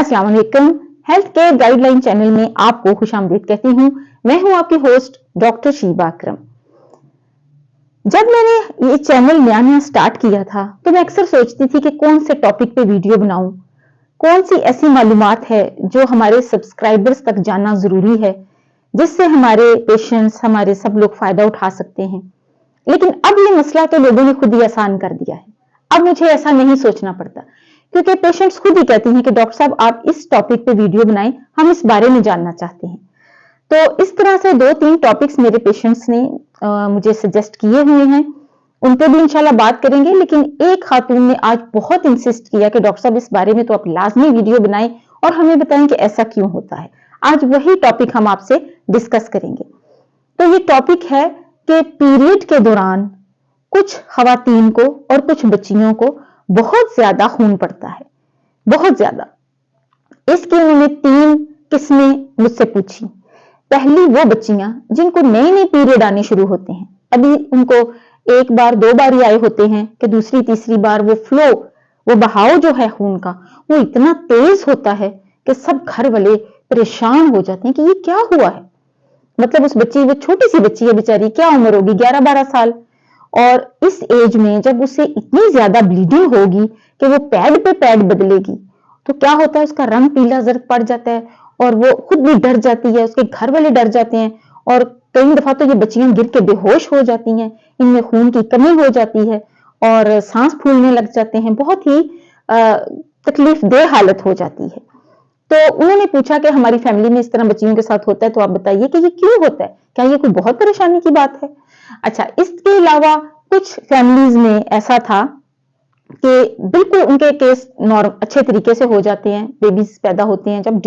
अस्सलाम वालेकुम। Health care guideline channel में आपको खुशामदीद कहती हूँ। मैं हूँ आपकी होस्ट डॉक्टर शीबा अकरम। जब मैंने ये चैनल नया स्टार्ट किया था तो मैं अक्सर सोचती थी कि कौन से टॉपिक पे वीडियो बनाऊं, कौन सी ऐसी मालूमात है जो हमारे सब्सक्राइबर्स तक जाना जरूरी है, जिससे हमारे पेशेंट्स, हमारे सब लोग फायदा उठा सकते हैं। लेकिन अब ये मसला तो लोगों ने खुद ही आसान कर दिया है। अब मुझे ऐसा नहीं सोचना पड़ता, क्योंकि पेशेंट्स खुद ही कहती हैं कि डॉक्टर साहब आप इस टॉपिक पे वीडियो बनाएं, हम इस बारे में जानना चाहते हैं। तो इस तरह से 2-3 टॉपिक्स मेरे पेशेंट्स ने मुझे सजेस्ट किए हुए हैं, उन पे भी इंशाल्लाह बात करेंगे। लेकिन एक खातून ने आज बहुत इंसिस्ट किया कि डॉक्टर साहब इस बारे में तो आप लाजमी वीडियो बनाएं और हमें बताएं कि ऐसा क्यों होता है। आज वही टॉपिक हम आपसे डिस्कस करेंगे। तो ये टॉपिक है कि पीरियड के दौरान कुछ खवातीन को और कुछ बच्चियों को बहुत ज्यादा खून पड़ता है, बहुत ज्यादा। इसकी उन्होंने 3 किस्में मुझसे पूछी। पहली वो बच्चियां जिनको नए नए पीरियड आने शुरू होते हैं, अभी उनको 1 बार 2 बार ही आए होते हैं कि दूसरी तीसरी बार वो फ्लो, वो बहाव जो है खून का, वो इतना तेज होता है कि सब घर वाले परेशान हो जाते हैं कि ये क्या हुआ है। मतलब उस बच्ची, वो छोटी सी बच्ची है बेचारी, क्या उम्र होगी, 11-12 साल, और इस एज में जब उसे इतनी ज्यादा ब्लीडिंग होगी कि वो पैड पे पैड बदलेगी, तो क्या होता है, उसका रंग पीला जर्द पड़ जाता है और वो खुद भी डर जाती है, उसके घर वाले डर जाते हैं। और कई दफा तो ये बच्चियां गिर के बेहोश हो जाती हैं, इनमें खून की कमी हो जाती है और सांस फूलने लग जाते हैं, बहुत ही तकलीफ देह हालत हो जाती है। तो उन्होंने पूछा कि हमारी फैमिली में इस तरह बच्चियों के साथ होता है, तो आप बताइए कि ये क्यों होता है, क्या ये कोई बहुत परेशानी की बात है। अच्छा, इसके अलावा कुछ फैमिलीज में ऐसा था कि बिल्कुल उनके केस अच्छे तरीके से हो जाते हैं, बेबीज पैदा होते हैं। जब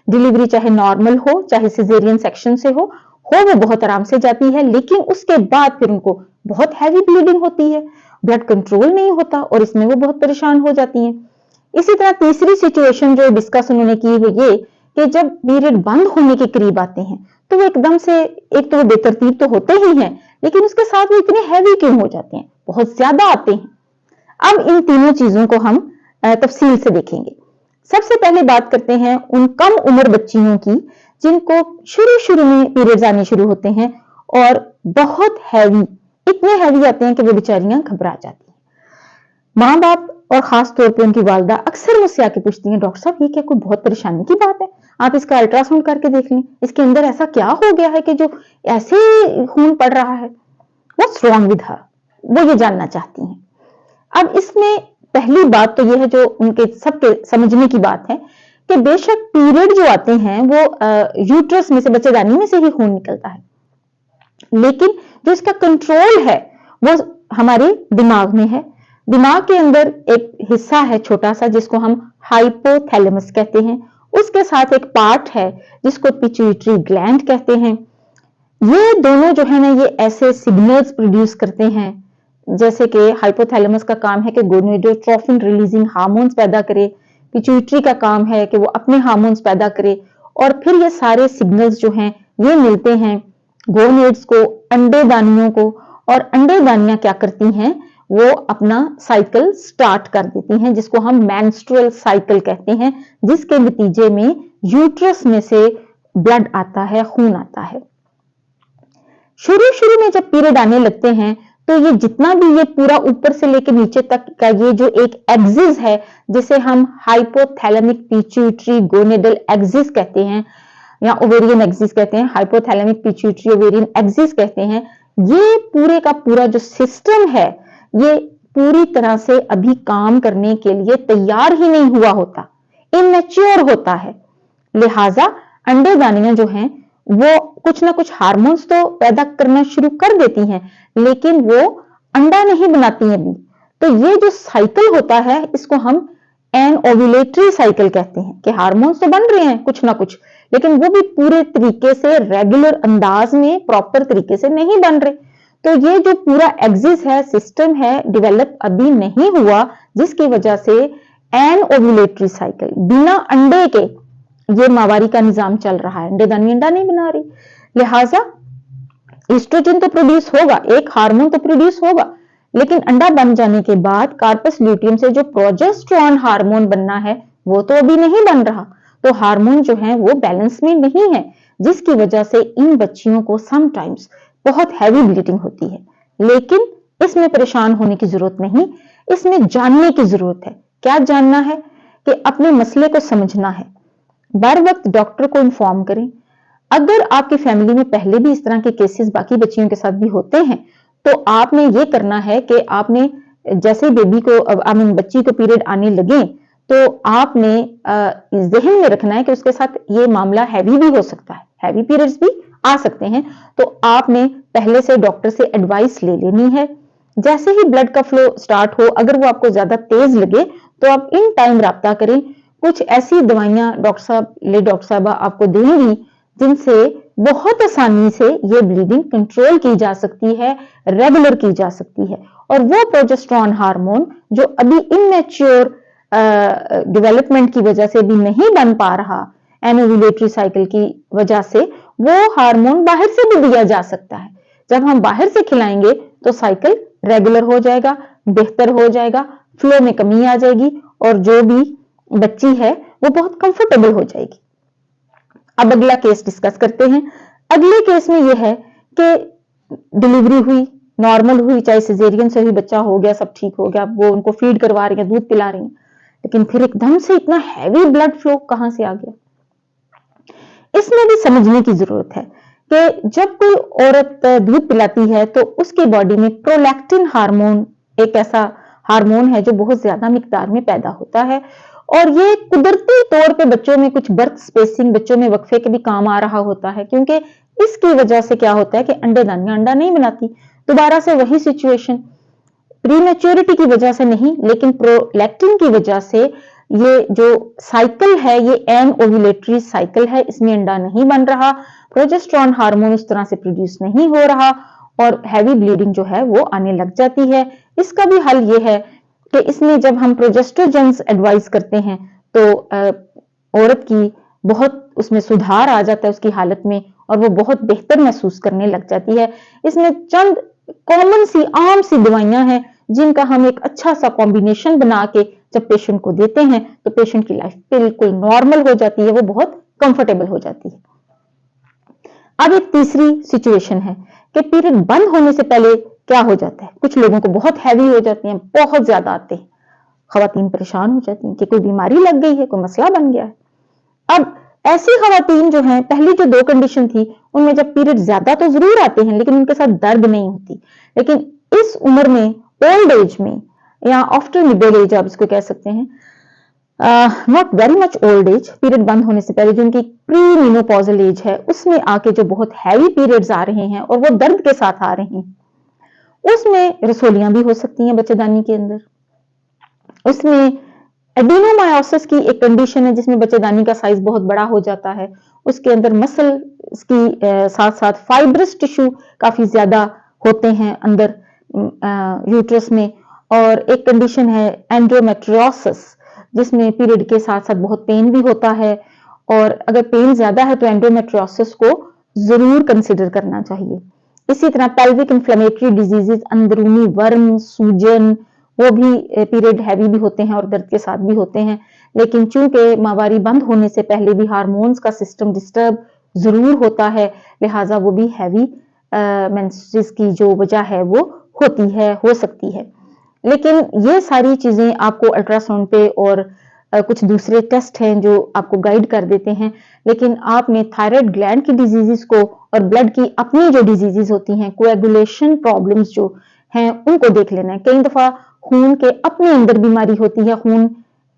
डिलीवरी चाहे नॉर्मल हो चाहे सिजेरियन सेक्शन से हो वो बहुत आराम से जाती है। लेकिन उसके बाद फिर उनको बहुत हैवी ब्लीडिंग होती है, ब्लड कंट्रोल नहीं होता और इसमें वो बहुत परेशान हो जाती हैं। इसी तरह तीसरी सिचुएशन जो डिस्कस उन्होंने की वो ये कि जब पीरियड बंद होने के करीब आते हैं तो वो एकदम से, एक तो वो बेतरतीब तो होते ही हैं, लेकिन उसके साथ वो इतने हैवी क्यों हो जाते हैं, बहुत ज्यादा आते हैं। अब इन तीनों चीजों को हम तफसील से देखेंगे। सबसे पहले बात करते हैं उन कम उम्र बच्चियों की जिनको शुरू में पीरियड्स आने शुरू होते हैं और बहुत हैवी, इतने हैवी आते हैं कि वो बेचारियां घबरा जाती हैं। माँ बाप और खास तौर पे उनकी वालदा अक्सर मुझसे आके पूछती हैं, डॉक्टर साहब ये क्या कोई बहुत परेशानी की बात है, आप इसका अल्ट्रासाउंड करके देख लें, इसके अंदर ऐसा क्या हो गया है कि जो ऐसे खून पड़ रहा है, व्हाट्स रॉन्ग विद हर, वो ये जानना चाहती हैं। अब इसमें पहली बात तो ये है जो उनके सबके समझने की बात है कि बेशक पीरियड जो आते हैं वो यूट्रस में से, बच्चेदानी में से ही खून निकलता है, लेकिन जो इसका कंट्रोल है वो हमारे दिमाग में है। दिमाग के अंदर एक हिस्सा है छोटा सा जिसको हम हाइपोथैलेमस कहते हैं, उसके साथ एक पार्ट है जिसको पिट्यूटरी ग्लैंड कहते हैं। ये दोनों जो है ना, ये ऐसे सिग्नल्स प्रोड्यूस करते हैं, जैसे कि हाइपोथैलेमस का काम है कि गोनेडोट्रोफिन रिलीजिंग हार्मोन्स पैदा करे, पिट्यूटरी का काम है कि वो अपने हार्मोन्स पैदा करे, और फिर ये सारे सिग्नल्स जो हैं ये मिलते हैं गोनेड्स को, अंडे दानियों को, और अंडे दानियां क्या करती हैं, वो अपना साइकिल स्टार्ट कर देती हैं जिसको हम मेंस्ट्रुअल साइकिल कहते हैं, जिसके नतीजे में यूट्रस में से ब्लड आता है, खून आता है। शुरू में जब पीरियड आने लगते हैं तो ये जितना भी ये पूरा ऊपर से लेकर नीचे तक का ये जो एक एक्सिस है, जिसे हम हाइपोथैलेमिक पिट्यूटरी गोनेडल एक्सिस कहते हैं या ओवेरियन एक्सिस कहते हैं, हाइपोथैलेमिक पिट्यूटरी ओवेरियन एक्सिस कहते हैं, ये पूरे का पूरा जो सिस्टम है ये पूरी तरह से अभी काम करने के लिए तैयार ही नहीं हुआ होता, इमेच्योर होता है। लिहाजा अंडे दानियां जो हैं वो कुछ ना कुछ हार्मोन्स तो पैदा करना शुरू कर देती हैं, लेकिन वो अंडा नहीं बनाती हैं अभी। तो ये जो साइकिल होता है इसको हम एन ओव्यूलेटरी साइकिल कहते हैं कि हार्मोन्स तो बन रहे हैं कुछ ना कुछ, लेकिन वो भी पूरे तरीके से रेगुलर अंदाज में प्रॉपर तरीके से नहीं बन रहे। तो ये जो पूरा एक्सिस है, सिस्टम है, डेवलप अभी नहीं हुआ, जिसकी वजह से एन ओव्यूलेटरी साइकिल, बिना अंडे के ये माहवारी का निजाम चल रहा है, अंडेदानी अंडा नहीं बना रही। लिहाजा एस्ट्रोजन तो प्रोड्यूस होगा, एक हार्मोन तो प्रोड्यूस होगा, लेकिन अंडा बन जाने के बाद कार्पस ल्यूटियम से जो प्रोजेस्टेरॉन हार्मोन बनना है वो तो अभी नहीं बन रहा, तो हार्मोन जो है वो बैलेंस में नहीं है, जिसकी वजह से इन बच्चियों को समटाइम्स बहुत हैवी ब्लीडिंग होती है। लेकिन इसमें परेशान होने की जरूरत नहीं, इसमें जानने की जरूरत है। क्या जानना है? कि अपने मसले को समझना है, बर वक्त डॉक्टर को इन्फॉर्म करें। अगर आपकी फैमिली में पहले भी इस तरह के केसेस बाकी बच्चियों के साथ भी होते हैं, तो आपने ये करना है कि आपने जैसे बेबी को आई मीन बच्ची को पीरियड आने लगे, तो आपने जहन में रखना है कि उसके साथ ये मामला हैवी भी हो सकता है, हैवी पीरियड्स भी आ सकते हैं। तो आपने पहले से डॉक्टर से एडवाइस ले लेनी है। जैसे ही ब्लड का फ्लो स्टार्ट हो, अगर वो आपको ज्यादा तेज लगे तो आप इन टाइम राब्ता करें। कुछ ऐसी दवाइयां डॉक्टर साहबा आपको देंगी जिनसे बहुत आसानी से ये ब्लीडिंग कंट्रोल की जा सकती है, रेगुलर की जा सकती है। और वो प्रोजेस्टेरॉन हार्मोन जो अभी इमेच्योर डेवलपमेंट की वजह से भी नहीं बन पा रहा, एनोव्यूलेटरी साइकिल की वजह से, वो हार्मोन बाहर से भी दिया जा सकता है। जब हम बाहर से खिलाएंगे तो साइकिल रेगुलर हो जाएगा, बेहतर हो जाएगा, फ्लो में कमी आ जाएगी और जो भी बच्ची है वो बहुत कंफर्टेबल हो जाएगी। अब अगला केस डिस्कस करते हैं। अगले केस में यह है कि डिलीवरी हुई, नॉर्मल हुई, चाहे सिजेरियन से हुई, बच्चा हो गया, सब ठीक हो गया, वो उनको फीड करवा रही है, दूध पिला रही है, लेकिन फिर एकदम से इतना हैवी ब्लड फ्लो कहां से आ गया? इसमें भी समझने की जरूरत है कि जब कोई औरत दूध पिलाती है तो उसके बॉडी में प्रोलैक्टिन हार्मोन एक ऐसा हार्मोन है जो बहुत ज्यादा मिकदार में पैदा होता है, और ये कुदरती तौर पे बच्चों में कुछ बर्थ स्पेसिंग, बच्चों में वक्फे के भी काम आ रहा होता है, क्योंकि इसकी वजह से क्या होता है कि अंडेदानियां अंडा नहीं बनाती। दोबारा से वही सिचुएशन, प्रीमेच्योरिटी की वजह से नहीं, लेकिन प्रोलैक्टिन की वजह से ये जो साइकिल है, ये एन ओव्यूलेटरी साइकिल है, इसमें अंडा नहीं बन रहा, प्रोजेस्टेरॉन हार्मोन उस तरह से प्रोड्यूस नहीं हो रहा और हैवी ब्लीडिंग जो है वो आने लग जाती है। इसका भी हल ये है कि इसमें जब हम प्रोजेस्टोजेंस एडवाइस करते हैं तो औरत की बहुत उसमें सुधार आ जाता है उसकी हालत में, और वो बहुत बेहतर महसूस करने लग जाती है। इसमें चंद कॉमन सी आम सी दवाइयां हैं जिनका हम एक अच्छा सा कॉम्बिनेशन बना के जब पेशेंट को देते हैं तो पेशेंट की लाइफ बिल्कुल नॉर्मल हो जाती है, वो बहुत कंफर्टेबल हो जाती है। अब एक तीसरी सिचुएशन है कि पीरियड बंद होने से पहले क्या हो जाता है। कुछ लोगों को बहुत हैवी हो जाती हैं, बहुत ज्यादा आते हैं, खवातीन परेशान हो जाती हैं कि कोई बीमारी लग गई है, कोई मसला बन गया है। अब ऐसी खवातीन जो हैं, पहली जो दो कंडीशन थी उनमें जब पीरियड ज्यादा तो जरूर आते हैं लेकिन उनके साथ दर्द नहीं होती, लेकिन इस उम्र में, ओल्ड एज में या आफ्टर मिडिल एज आप इसको कह सकते हैं, not very much old age, period बंद होने से पहले जो उनकी प्री मेनोपॉजल एज है, उसमें आके जो बहुत हैवी पीरियड्स आ रहे हैं और वो दर्द के साथ आ रहे हैं, उसमें रसोलियां भी हो सकती हैं बच्चेदानी के अंदर। उसमें एडिनोमायोसिस की एक कंडीशन है जिसमें बच्चेदानी का साइज बहुत बड़ा हो जाता है, उसके अंदर मसल की साथ साथ फाइब्रस टिश्यू काफी ज्यादा होते हैं अंदर यूट्रस में। और एक कंडीशन है एंडोमेट्रियोसिस जिसमें पीरियड के साथ साथ बहुत पेन भी होता है, और अगर पेन ज्यादा है तो एंडोमेट्रियोसिस को जरूर कंसिडर करना चाहिए। इसी तरह पेल्विक इन्फ्लेमेटरी डिजीजेस, अंदरूनी वर्म, सूजन, वो भी पीरियड हैवी भी होते हैं और दर्द के साथ भी होते हैं, लेकिन चूंकि माहवारी बंद होने से पहले भी हार्मोन्स का सिस्टम डिस्टर्ब जरूर होता है, लिहाजा वो भी हैवी मेंस्ट्रुअस की जो वजह है वो होती है, हो सकती है। लेकिन ये सारी चीजें आपको अल्ट्रासाउंड पे और कुछ दूसरे टेस्ट हैं जो आपको गाइड कर देते हैं, लेकिन आपने थायराइड ग्लैंड की डिजीजेस को और ब्लड की अपनी जो डिजीजेस होती हैं, कोएगुलेशन प्रॉब्लम्स जो हैं, उनको देख लेना है। कई दफा खून के अपने अंदर बीमारी होती है, खून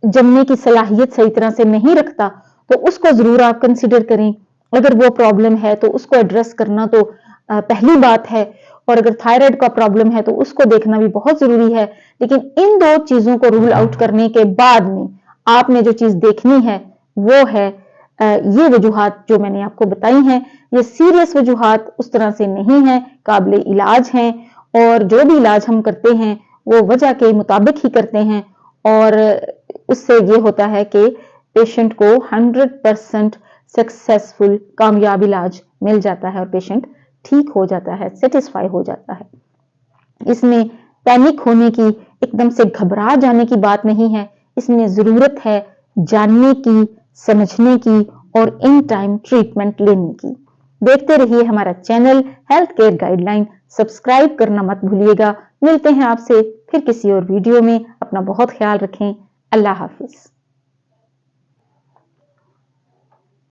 जमने की सलाहियत सही तरह से नहीं रखता, तो उसको जरूर आप कंसिडर करें। अगर वो प्रॉब्लम है तो उसको एड्रेस करना तो पहली बात है, और अगर थायराइड का प्रॉब्लम है तो उसको देखना भी बहुत जरूरी है। लेकिन इन दो चीजों को रूल आउट करने के बाद में आपने जो चीज देखनी है वो है ये वजूहात जो मैंने आपको बताई हैं, ये सीरियस वजूहात उस तरह से नहीं है, काबिले इलाज हैं, और जो भी इलाज हम करते हैं वो वजह के मुताबिक ही करते हैं, और उससे ये होता है कि पेशेंट को 100% सक्सेसफुल कामयाब इलाज मिल जाता है और पेशेंट ठीक हो जाता है, सेटिस्फाई हो जाता है। इसमें पैनिक होने की, एकदम से घबरा जाने की बात नहीं है, इसमें जरूरत है जानने की, समझने की और इन टाइम ट्रीटमेंट लेने की। देखते रहिए हमारा channel health care guideline, subscribe करना मत भूलिएगा। मिलते हैं आपसे फिर किसी और वीडियो में। अपना बहुत ख्याल रखें। अल्लाह हाफिज।